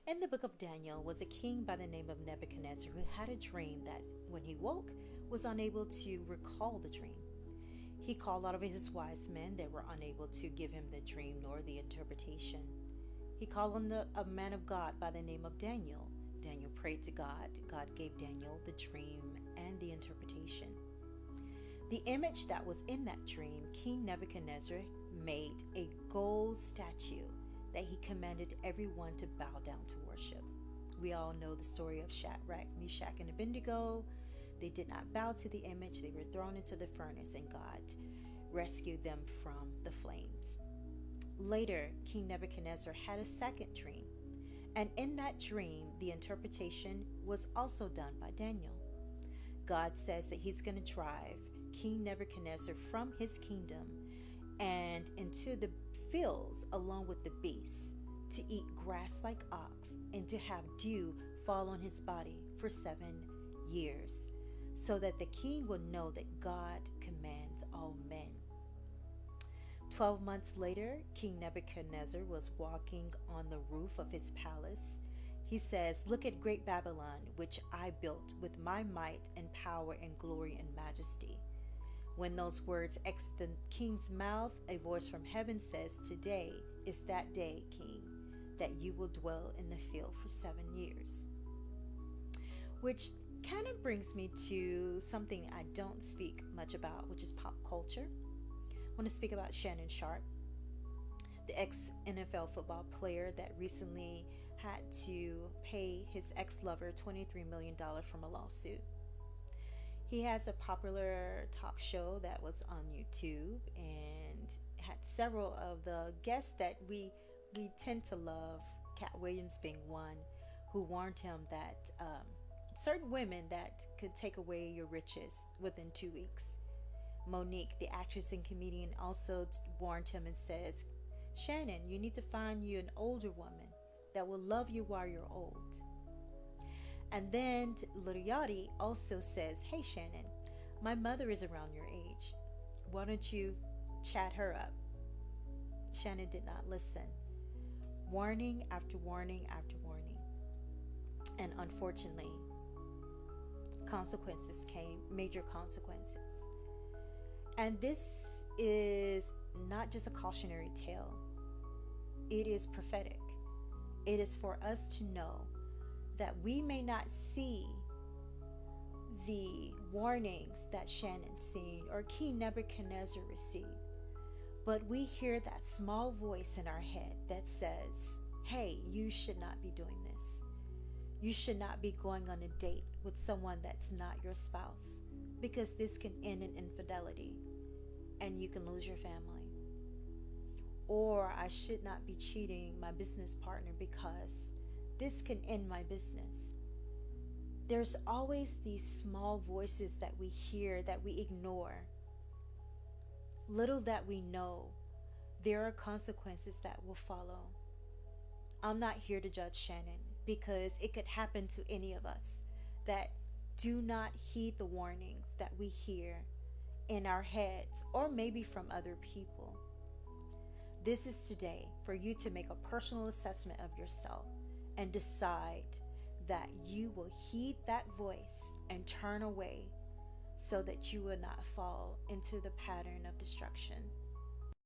In the book of Daniel was a king by the name of Nebuchadnezzar who had a dream that, when he woke, was unable to recall the dream. He called all of his wise men. They were unable to give him the dream nor the interpretation. He called on a man of God by the name of Daniel. Daniel prayed to God. God gave Daniel the dream and the interpretation. The image that was in that dream, King Nebuchadnezzar made a gold statue that he commanded everyone to bow down to worship. We all know the story of Shadrach, Meshach, and Abednego. They did not bow to the image. They were thrown into the furnace, and God rescued them from the flames. Later, King Nebuchadnezzar had a second dream, and in that dream, the interpretation was also done by Daniel. God says that he's going to drive King Nebuchadnezzar from his kingdom and into the fields along with the beasts, to eat grass like ox, and to have dew fall on his body for 7 years, so that the king will know that God commands all men. 12 months later, King Nebuchadnezzar was walking on the roof of his palace. He says, "Look at great Babylon, which I built with my might and power and glory and majesty." When those words exit the king's mouth, a voice from heaven says, "Today is that day, king, that you will dwell in the field for 7 years." Which kind of brings me to something I don't speak much about, which is pop culture. I want to speak about Shannon Sharpe, the ex NFL football player that recently had to pay his ex lover $23 million from a lawsuit. He has a popular talk show that was on YouTube and had several of the guests that we tend to love, Cat Williams being one, who warned him that certain women that could take away your riches within 2 weeks. Monique, the actress and comedian, also warned him and says, "Shannon, you need to find you an older woman that will love you while you're old." And then Little Yachty also says, "Hey Shannon, my mother is around your age. Why don't you chat her up?" Shannon did not listen. Warning after warning after warning. And unfortunately, consequences came, major consequences. And this is not just a cautionary tale, it is prophetic. It is for us to know that we may not see the warnings that Shannon seen or King Nebuchadnezzar received, but we hear that small voice in our head that says, "Hey, you should not be doing this. You should not be going on a date with someone that's not your spouse, because this can end in infidelity and you can lose your family." Or, "I should not be cheating my business partner because this can end my business." There's always these small voices that we hear that we ignore. Little that we know, there are consequences that will follow. I'm not here to judge Shannon because it could happen to any of us that do not heed the warnings that we hear in our heads or maybe from other people. This is today for you to make a personal assessment of yourself and decide that you will heed that voice and turn away so that you will not fall into the pattern of destruction.